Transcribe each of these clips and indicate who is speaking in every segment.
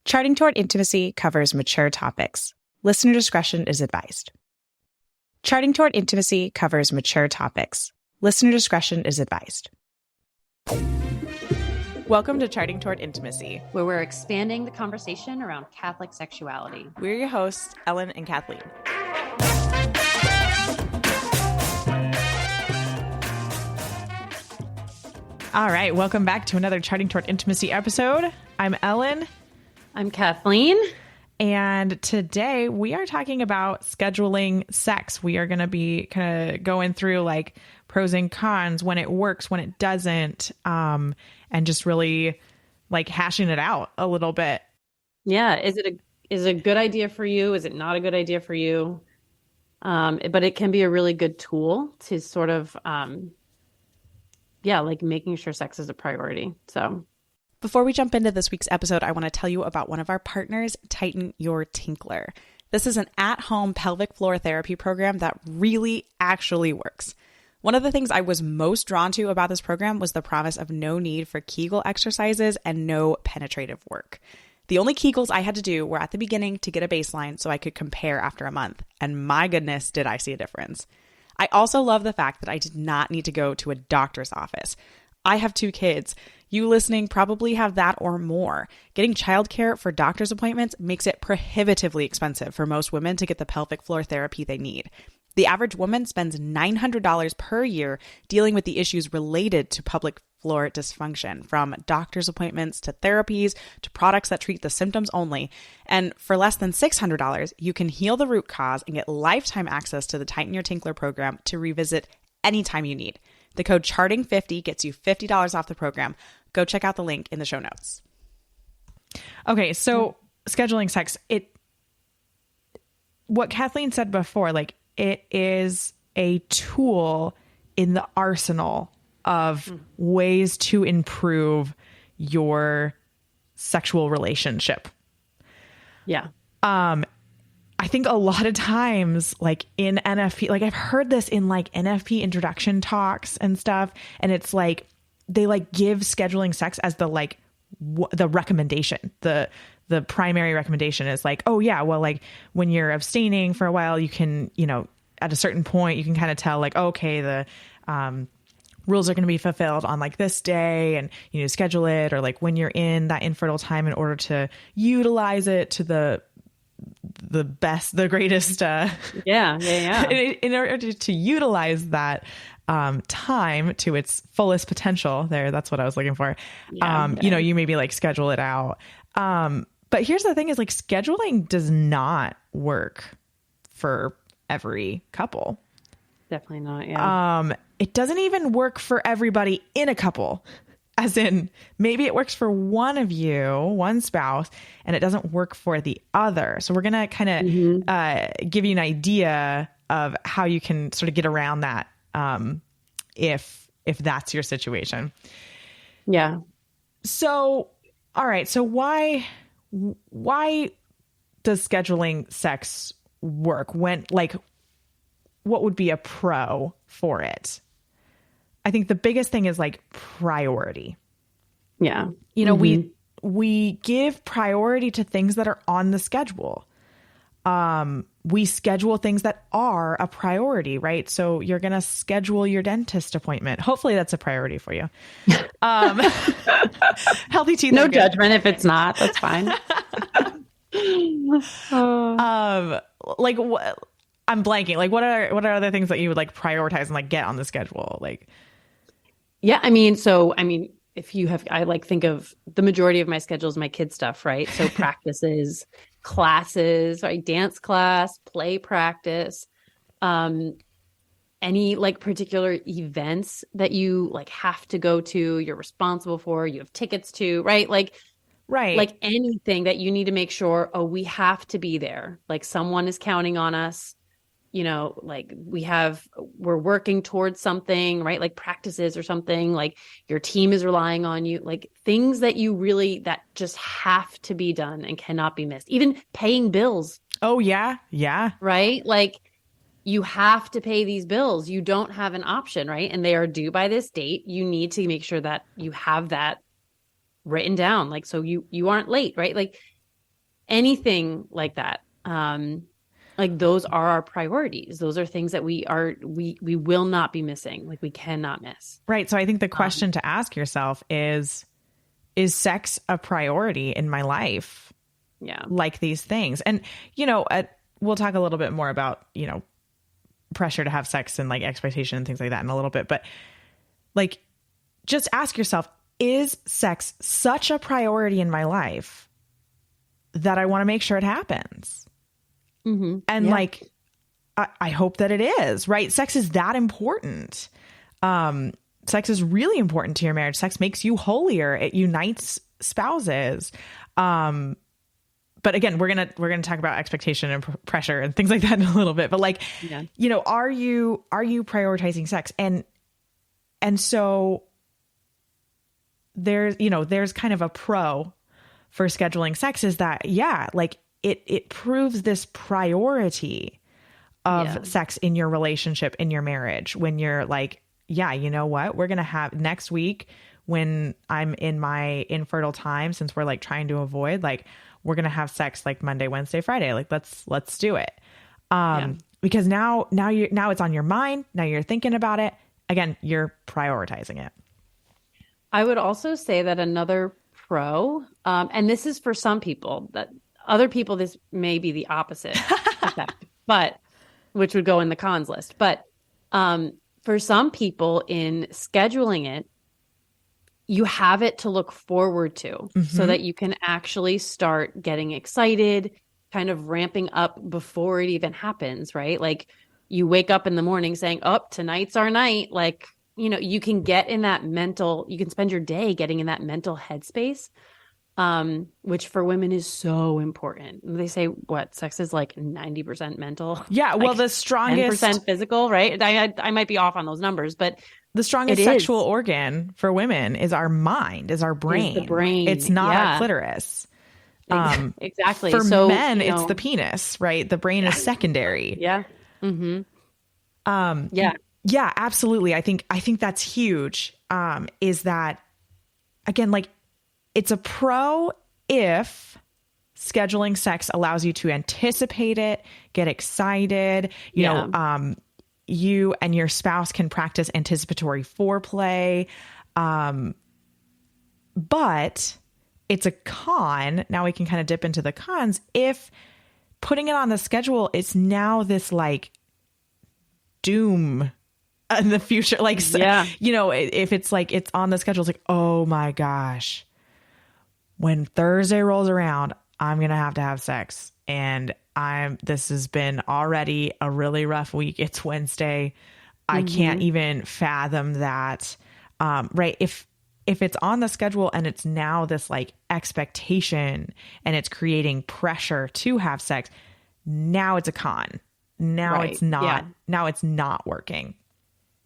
Speaker 1: Charting Toward Intimacy covers mature topics. Listener discretion is advised. Charting Toward Intimacy covers mature topics. Listener discretion is advised. Welcome to Charting Toward Intimacy,
Speaker 2: where we're expanding the conversation around Catholic sexuality.
Speaker 1: We're your hosts, Ellen and Kathleen. All right, welcome back to another Charting Toward Intimacy episode. I'm Ellen.
Speaker 2: I'm Kathleen.
Speaker 1: And today we are talking about scheduling sex. We are going to be kind of going through like pros and cons, when it works, when it doesn't, and just really like hashing it out a little bit.
Speaker 2: Yeah. Is it a good idea for you? Is it not a good idea for you? But it can be a really good tool to sort of, like making sure sex is a priority. So
Speaker 1: before we jump into this week's episode, I want to tell you about one of our partners, Tighten Your Tinkler. This is an at-home pelvic floor therapy program that really actually works. One of the things I was most drawn to about this program was the promise of no need for Kegel exercises and no penetrative work. The only Kegels I had to do were at the beginning to get a baseline so I could compare after a month. And my goodness, did I see a difference. I also love the fact that I did not need to go to a doctor's office. I have 2 kids. You listening probably have that or more. Getting childcare for doctor's appointments makes it prohibitively expensive for most women to get the pelvic floor therapy they need. The average woman spends $900 per year dealing with the issues related to pelvic floor dysfunction, from doctor's appointments to therapies to products that treat the symptoms only. And for less than $600, you can heal the root cause and get lifetime access to the Tighten Your Tinkler program to revisit anytime you need. The code CHARTING50 gets you $50 off the program. Go check out the link in the show notes. Okay, so scheduling sex, what Kathleen said before, like it is a tool in the arsenal of ways to improve your sexual relationship.
Speaker 2: Yeah.
Speaker 1: I think a lot of times, like in NFP, like I've heard this in like NFP introduction talks and stuff, and it's like they like give scheduling sex as the like the recommendation. The primary recommendation is like, oh yeah, well, like when you're abstaining for a while, you can, at a certain point, you can kind of tell like, okay, the rules are going to be fulfilled on like this day, and schedule it, or like when you're in that infertile time in order to utilize it to the best, the greatest, in order to utilize that time to its fullest potential there. That's what I was looking for. You maybe like schedule it out. But here's the thing is like scheduling does not work for every couple.
Speaker 2: Definitely not. Yeah.
Speaker 1: It doesn't even work for everybody in a couple. As in, maybe it works for one of you, one spouse, and it doesn't work for the other. So we're going to kind of give you an idea of how you can sort of get around that if that's your situation.
Speaker 2: Yeah.
Speaker 1: So, all right. So why does scheduling sex work? What would be a pro for it? I think the biggest thing is like priority.
Speaker 2: Yeah.
Speaker 1: We give priority to things that are on the schedule. We schedule things that are a priority, right? So you're going to schedule your dentist appointment. Hopefully that's a priority for you. Healthy teeth.
Speaker 2: No judgment if it's not, that's fine.
Speaker 1: Like what? I'm blanking. Like what are other things that you would like prioritize and like get on the schedule? Like,
Speaker 2: yeah, if you have, I like think of the majority of my schedule is my kid stuff, right? So practices, classes, right? Dance class, play practice, any like particular events that you like have to go to, you're responsible for, you have tickets to, right? Like anything that you need to make sure, we have to be there. Like someone is counting on us. Like we're working towards something, right? Like practices or something, like your team is relying on you, like things that that just have to be done and cannot be missed. Even paying bills.
Speaker 1: Oh yeah. Yeah.
Speaker 2: Right. Like you have to pay these bills. You don't have an option, right? And they are due by this date. You need to make sure that you have that written down. Like, so you aren't late, right? Like anything like that. Like those are our priorities. Those are things that we will not be missing. Like we cannot miss.
Speaker 1: Right. So I think the question to ask yourself is sex a priority in my life?
Speaker 2: Yeah.
Speaker 1: Like these things. And, we'll talk a little bit more about, pressure to have sex and like expectation and things like that in a little bit. But like, just ask yourself, is sex such a priority in my life that I want to make sure it happens?
Speaker 2: Mm-hmm.
Speaker 1: And like, I hope that it is, right? Sex is that important. Sex is really important to your marriage. Sex makes you holier. It unites spouses. But again, we're gonna talk about expectation and pressure and things like that in a little bit. But like, are you prioritizing sex? And so there's kind of a pro for scheduling sex is that, like it proves this priority of sex in your relationship, in your marriage, when you're like, you know what, we're going to have next week when I'm in my infertile time, since we're like trying to avoid, like, we're going to have sex like Monday, Wednesday, Friday. Like, let's do it. Because now it's on your mind. Now you're thinking about it. Again, you're prioritizing it.
Speaker 2: I would also say that another pro, and this is for some people, that other people, this may be the opposite effect, but which would go in the cons list. But for some people, in scheduling it, you have it to look forward to, so that you can actually start getting excited, kind of ramping up before it even happens, right? Like you wake up in the morning saying, oh, tonight's our night. Like, you can get in that you can spend your day getting in that mental headspace, which for women is so important. They say sex is like 90% mental.
Speaker 1: Yeah. Well,
Speaker 2: like
Speaker 1: the strongest
Speaker 2: 10% physical, right? I might be off on those numbers, but
Speaker 1: the strongest sexual organ for women is our mind, is our brain.
Speaker 2: It's the brain.
Speaker 1: It's not our clitoris.
Speaker 2: Exactly.
Speaker 1: For men, it's the penis, right? The brain is secondary.
Speaker 2: Yeah. Mm-hmm.
Speaker 1: Yeah, absolutely. I think that's huge. Is that, again, like, it's a pro if scheduling sex allows you to anticipate it, get excited, you know, you and your spouse can practice anticipatory foreplay. But it's a con. Now we can kind of dip into the cons. If putting it on the schedule, it's now this like doom in the future. Like, if it's like, it's on the schedule, it's like, oh my gosh, when Thursday rolls around, I'm going to have sex. And this has been already a really rough week. It's Wednesday. I can't even fathom that. Right. If it's on the schedule and it's now this like expectation and it's creating pressure to have sex, now it's a con. Now it's not, now it's not working.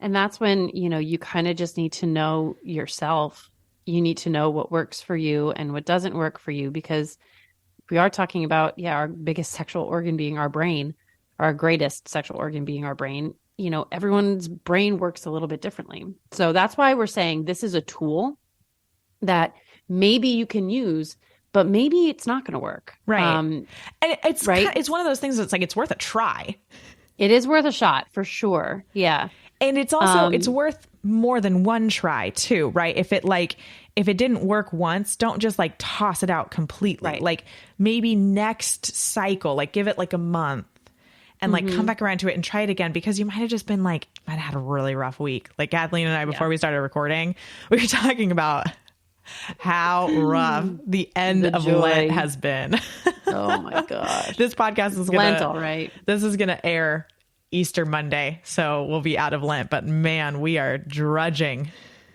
Speaker 2: And that's when, you kind of just need to know yourself. You need to know what works for you and what doesn't work for you, because we are talking about, our biggest sexual organ being our brain, our greatest sexual organ being our brain. Everyone's brain works a little bit differently. So that's why we're saying this is a tool that maybe you can use, but maybe it's not going to work.
Speaker 1: Right. And it's it's one of those things that's like, it's worth a try.
Speaker 2: It is worth a shot for sure. Yeah.
Speaker 1: And it's also, it's worth more than one try too, right? If it didn't work once, don't just like toss it out completely.
Speaker 2: Right.
Speaker 1: Like maybe next cycle, like give it like a month and like come back around to it and try it again, because you might have just been like, might have had a really rough week. Like Kathleen and I, before we started recording, we were talking about how rough the end of Lent has been.
Speaker 2: Oh my God.
Speaker 1: This podcast is
Speaker 2: Lent, all right.
Speaker 1: This is going to air Easter Monday, so we'll be out of Lent, but man, we are drudging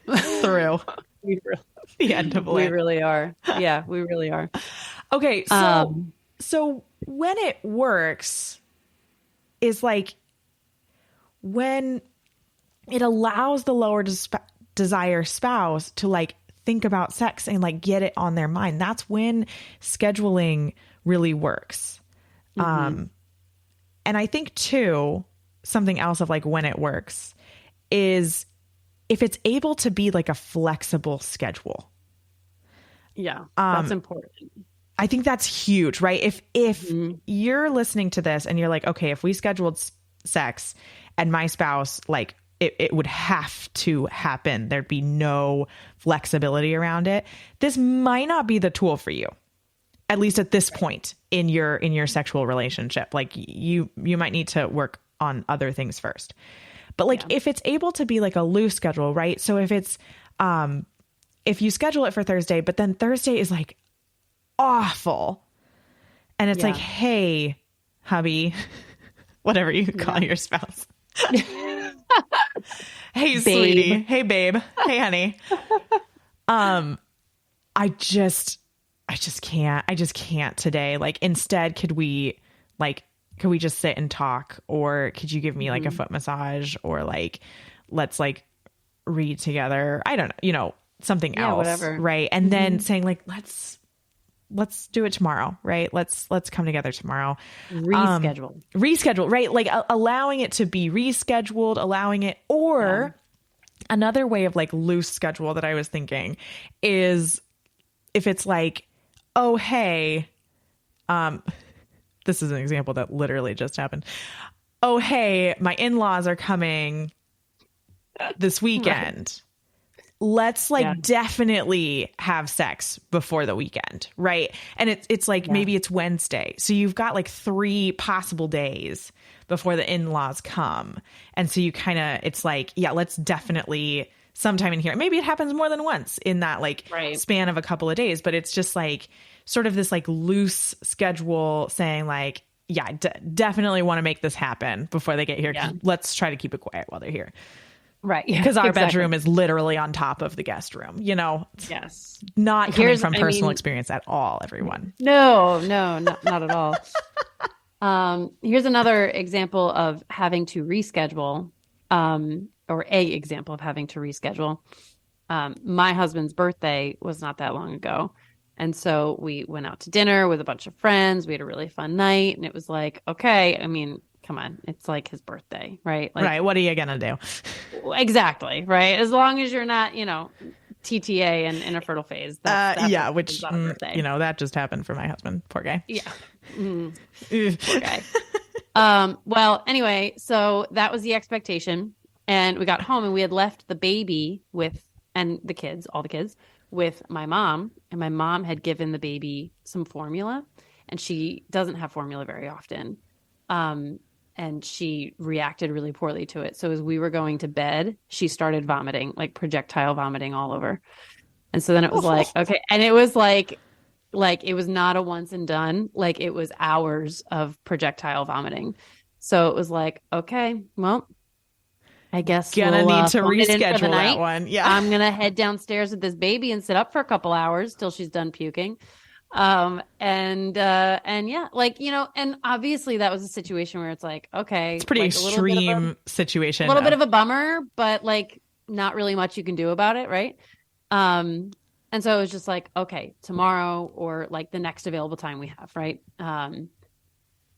Speaker 1: through the end of Lent.
Speaker 2: We really are. Yeah, we really are.
Speaker 1: Okay. So when it works is like when it allows the lower desire spouse to like think about sex and like get it on their mind. That's when scheduling really works. And I think too, something else of like when it works is if it's able to be like a flexible schedule.
Speaker 2: Yeah, that's important.
Speaker 1: I think that's huge, right? If you're listening to this and you're like, okay, if we scheduled sex and my spouse, like it would have to happen, there'd be no flexibility around it, this might not be the tool for you, at least at this point in your sexual relationship. Like you might need to work on other things first. But like if it's able to be like a loose schedule, right? So if it's if you schedule it for Thursday, but then Thursday is like awful, and it's like, hey, hubby, whatever you call your spouse. Hey, babe. Sweetie. Hey, babe. Hey, honey. I just can't today. Like, instead, could we just sit and talk, or could you give me like a foot massage, or like, let's like read together. I don't know, something else. Whatever. Right. And then saying like, let's do it tomorrow. Right. Let's come together tomorrow. Reschedule. Right. Like allowing it to be rescheduled, allowing it, or another way of like loose schedule that I was thinking is if it's like, oh, hey, this is an example that literally just happened. Oh, hey, my in-laws are coming this weekend. Right. Let's like definitely have sex before the weekend. Right. And it's like, maybe it's Wednesday. So you've got like 3 possible days before the in-laws come. And so you kind of, it's like, let's definitely sometime in here. Maybe it happens more than once in that like span of a couple of days, but it's just like sort of this like loose schedule saying like, definitely want to make this happen before they get here. Let's try to keep it quiet while they're here.
Speaker 2: Right.
Speaker 1: Because our bedroom is literally on top of the guest room,
Speaker 2: Yes.
Speaker 1: Not coming from personal experience at all, everyone.
Speaker 2: No, not at all. Here's another example of having to reschedule, or a example of having to reschedule. My husband's birthday was not that long ago. And so we went out to dinner with a bunch of friends. We had a really fun night. And it was like, okay, I mean, come on, it's like his birthday, right? Like,
Speaker 1: right. What are you going to do?
Speaker 2: Exactly. Right. As long as you're not, TTA and in a fertile phase. That's
Speaker 1: which, that just happened for my husband. Poor guy.
Speaker 2: Yeah. Poor guy. Well, anyway, so that was the expectation. And we got home and we had left the baby and the kids, all the kids, with my mom. And my mom had given the baby some formula, and she doesn't have formula very often. And she reacted really poorly to it. So as we were going to bed, she started vomiting, like projectile vomiting all over. And so then it was like, okay. And it was like it was not a once and done, like it was hours of projectile vomiting. So it was like, okay, well, I guess
Speaker 1: gonna need to reschedule that one. Yeah.
Speaker 2: I'm going to head downstairs with this baby and sit up for a couple hours till she's done puking. And obviously that was a situation where it's like, okay,
Speaker 1: it's pretty like extreme situation,
Speaker 2: a little bit of a bummer, but like not really much you can do about it. Right. And so it was just like, okay, tomorrow or like the next available time we have. Right.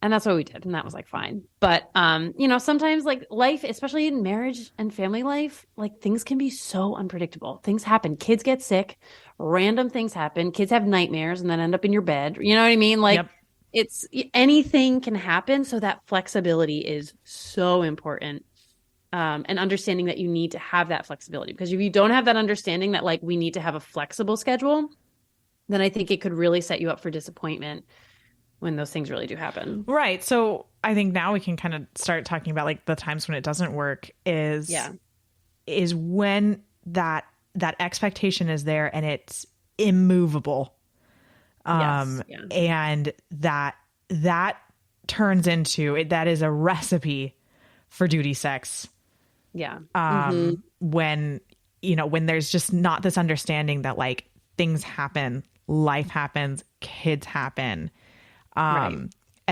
Speaker 2: And that's what we did. And that was like, fine. But, sometimes like life, especially in marriage and family life, like things can be so unpredictable. Things happen. Kids get sick. Random things happen. Kids have nightmares and then end up in your bed. You know what I mean? Like it's anything can happen. So that flexibility is so important. And understanding that you need to have that flexibility, because if you don't have that understanding that like we need to have a flexible schedule, then I think it could really set you up for disappointment when those things really do happen.
Speaker 1: Right. So I think now we can kind of start talking about like the times when it doesn't work is when that expectation is there and it's immovable. And that turns into that is a recipe for duty sex.
Speaker 2: Yeah.
Speaker 1: When there's just not this understanding that like things happen, life happens, kids happen. And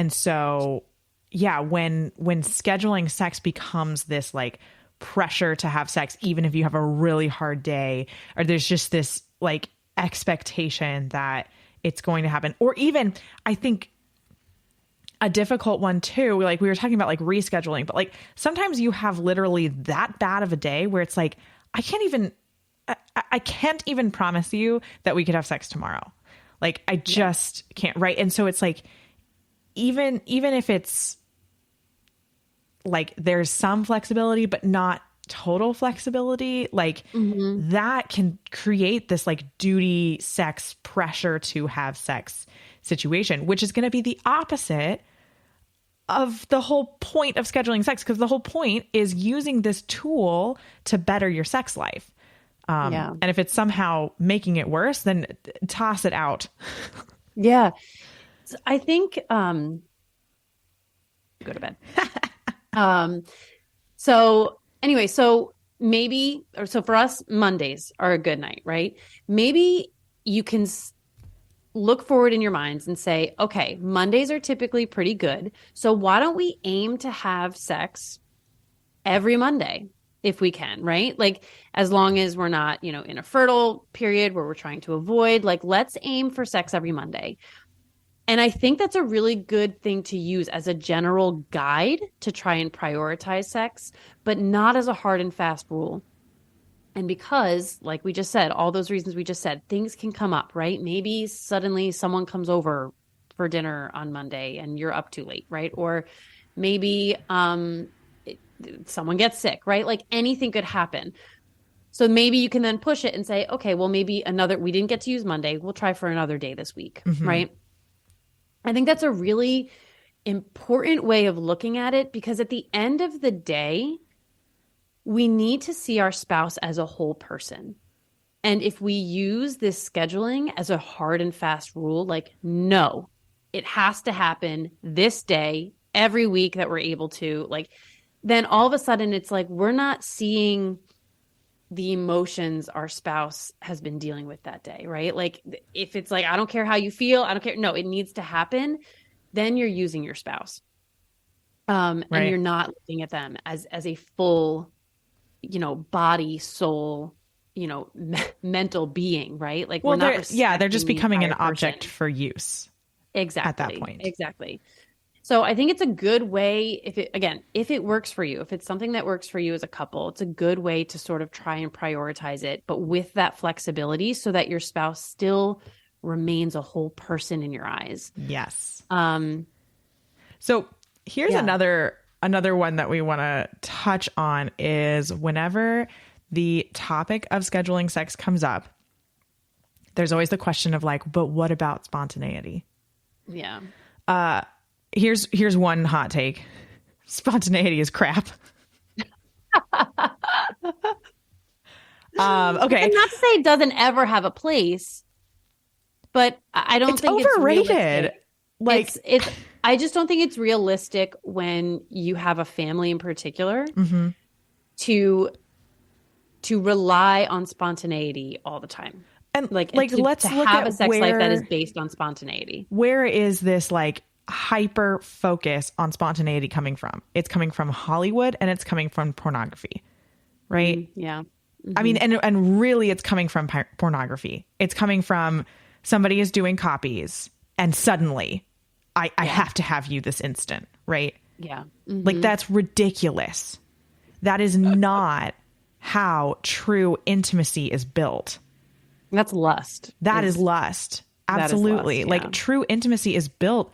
Speaker 1: so, when scheduling sex becomes this like pressure to have sex, even if you have a really hard day, or there's just this like expectation that it's going to happen, or even I think a difficult one too, like we were talking about like rescheduling, but like sometimes you have literally that bad of a day where it's like, I can't even promise you that we could have sex tomorrow. Like, I just can't. Right. And so it's like, even if it's like, there's some flexibility, but not total flexibility, like that can create this like duty sex pressure to have sex situation, which is going to be the opposite of the whole point of scheduling sex. Because the whole point is using this tool to better your sex life. And if it's somehow making it worse, then toss it out.
Speaker 2: Yeah. So I think, go to bed. So anyway, so for us, Mondays are a good night, right? Maybe you can look forward in your minds and say, okay, Mondays are typically pretty good. So why don't we aim to have sex every Monday? If we can, right? Like, as long as we're not, in a fertile period where we're trying to avoid, like, let's aim for sex every Monday. And I think that's a really good thing to use as a general guide to try and prioritize sex, but not as a hard and fast rule. And because, like we just said, all those reasons we just said, things can come up, right? Maybe suddenly someone comes over for dinner on Monday and you're up too late, right? Or maybe, someone gets sick, right? Like, anything could happen. So maybe you can then push it and say, okay, well, maybe we didn't get to use Monday. We'll try for another day this week, right? I think that's a really important way of looking at it, because at the end of the day, we need to see our spouse as a whole person. And if we use this scheduling as a hard and fast rule, like, no, it has to happen this day, every week that we're able to, like, then all of a sudden it's like we're not seeing the emotions our spouse has been dealing with that day, right? Like, if it's like, I don't care how you feel, I don't care. No, it needs to happen. Then you're using your spouse. And you're not looking at them as a full, body, soul, mental being, right? Like,
Speaker 1: well, they're just becoming an object for use.
Speaker 2: Exactly.
Speaker 1: At that point.
Speaker 2: Exactly. So I think it's a good way, if it works for you, if it's something that works for you as a couple, it's a good way to sort of try and prioritize it, but with that flexibility so that your spouse still remains a whole person in your eyes.
Speaker 1: Yes. So here's another one that we want to touch on is whenever the topic of scheduling sex comes up, there's always the question of like, but what about spontaneity?
Speaker 2: Yeah.
Speaker 1: Here's one hot take. Spontaneity is crap. Okay.
Speaker 2: And not to say it doesn't ever have a place, but I don't think it's
Speaker 1: overrated.
Speaker 2: It's I just don't think it's realistic when you have a family in particular to rely on spontaneity all the time.
Speaker 1: And
Speaker 2: let's
Speaker 1: look
Speaker 2: have
Speaker 1: at
Speaker 2: a sex life that is based on spontaneity.
Speaker 1: Where is this like hyper focus on spontaneity coming from? It's coming from Hollywood and it's coming from pornography, right?
Speaker 2: Yeah.
Speaker 1: I mean, and really it's coming from pornography. It's coming from somebody is doing copies and suddenly I have to have you this instant, right?
Speaker 2: Yeah.
Speaker 1: Like, that's ridiculous. That is not how true intimacy is built.
Speaker 2: That's lust.
Speaker 1: That is lust. Absolutely.
Speaker 2: That is lust,
Speaker 1: Like, true intimacy is built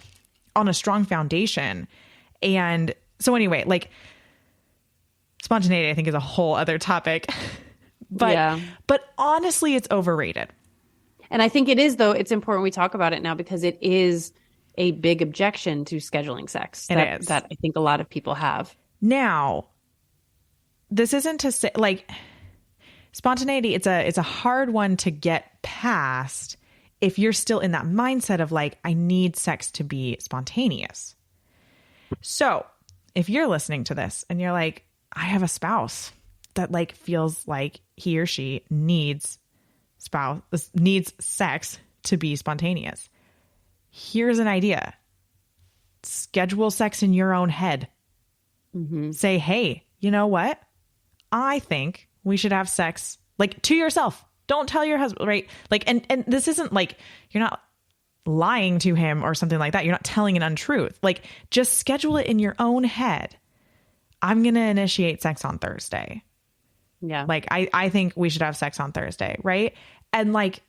Speaker 1: on a strong foundation. And so anyway, like, spontaneity, I think, is a whole other topic. But honestly, it's overrated.
Speaker 2: And I think it is, though. It's important we talk about it now because it is a big objection to scheduling sex that I think a lot of people have.
Speaker 1: Now, this isn't to say, like, spontaneity, it's a hard one to get past if you're still in that mindset of like, I need sex to be spontaneous. So if you're listening to this and you're like, I have a spouse that like feels like he or she needs sex to be spontaneous, here's an idea. Schedule sex in your own head. Say, hey, you know what? I think we should have sex, like, to yourself. Don't tell your husband, right? Like, and this isn't like, you're not lying to him or something like that. You're not telling an untruth. Like, just schedule it in your own head. I'm going to initiate sex on Thursday.
Speaker 2: Yeah.
Speaker 1: Like, I think we should have sex on Thursday, right? And like,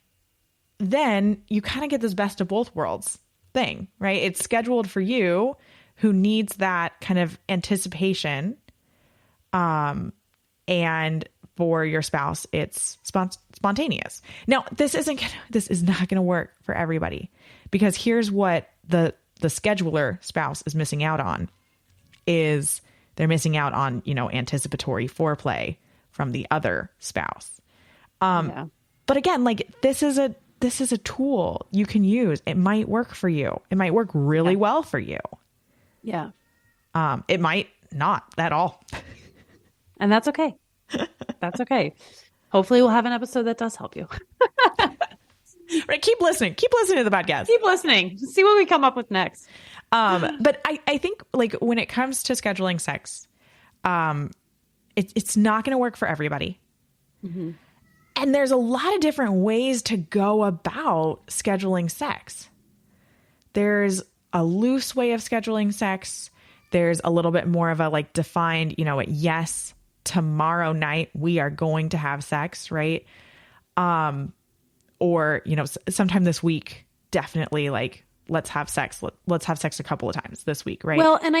Speaker 1: then you kind of get this best of both worlds thing, right? It's scheduled for you who needs that kind of anticipation. And for your spouse, it's spontaneous. Now, this is not going to work for everybody, because here's what the scheduler spouse is missing out on is they're missing out on, anticipatory foreplay from the other spouse. But again, like this is a tool you can use. It might work for you. It might work really well for you.
Speaker 2: Yeah.
Speaker 1: It might not at all.
Speaker 2: And that's okay. That's okay. Hopefully we'll have an episode that does help you.
Speaker 1: Right. Keep listening. Keep listening to the podcast.
Speaker 2: Keep listening. See what we come up with next.
Speaker 1: But I think like when it comes to scheduling sex, it's not going to work for everybody. Mm-hmm. And there's a lot of different ways to go about scheduling sex. There's a loose way of scheduling sex. There's a little bit more of a like defined, yes, tomorrow night we are going to have sex, right? Or, sometime this week, definitely like, let's have sex. Let's have sex a couple of times this week, right?
Speaker 2: Well, and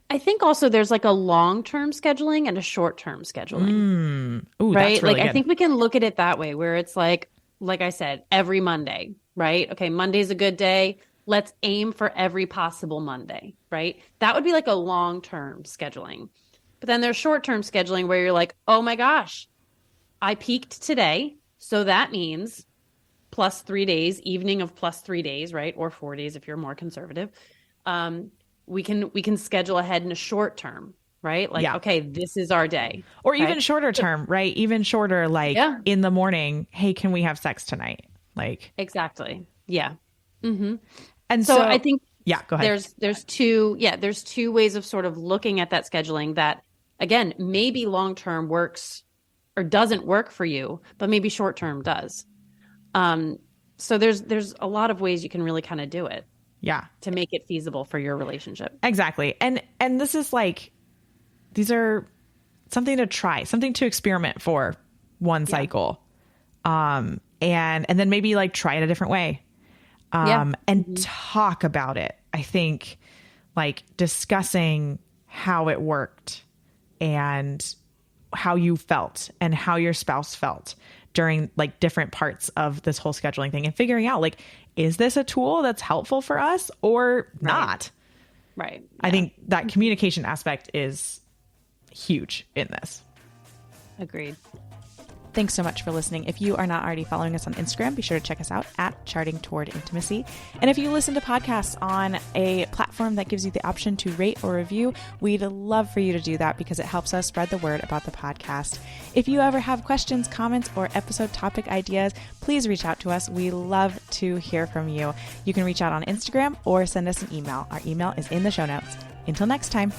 Speaker 2: I think also there's like a long-term scheduling and a short-term scheduling.
Speaker 1: Ooh,
Speaker 2: right?
Speaker 1: That's really
Speaker 2: like
Speaker 1: good.
Speaker 2: I think we can look at it that way, where it's like I said, every Monday, right? Okay, Monday's a good day. Let's aim for every possible Monday, right? That would be like a long-term scheduling. But then there's short-term scheduling where you're like, oh my gosh, I peaked today. So that means plus 3 days, evening of plus 3 days, right? Or 4 days if you're more conservative. We can schedule ahead in a short term, right? Like, okay, this is our day.
Speaker 1: Or even shorter term, right? Even shorter, like in the morning, hey, can we have sex tonight? Like
Speaker 2: exactly. Yeah. Mm-hmm.
Speaker 1: And so
Speaker 2: I think
Speaker 1: go ahead.
Speaker 2: There's two ways of sort of looking at that scheduling that, again, maybe long term works or doesn't work for you, but maybe short term does. So there's a lot of ways you can really kind of do it.
Speaker 1: Yeah.
Speaker 2: To make it feasible for your relationship.
Speaker 1: Exactly. And this is like, these are something to try, something to experiment for one cycle. And then maybe like try it a different way. And talk about it. I think like discussing how it worked and how you felt and how your spouse felt during like different parts of this whole scheduling thing, and figuring out like, is this a tool that's helpful for us or not?
Speaker 2: Right. Yeah.
Speaker 1: I think that communication aspect is huge in this.
Speaker 2: Agreed.
Speaker 1: Thanks so much for listening. If you are not already following us on Instagram, be sure to check us out at Charting Toward Intimacy. And if you listen to podcasts on a platform that gives you the option to rate or review, we'd love for you to do that because it helps us spread the word about the podcast. If you ever have questions, comments, or episode topic ideas, please reach out to us. We love to hear from you. You can reach out on Instagram or send us an email. Our email is in the show notes. Until next time.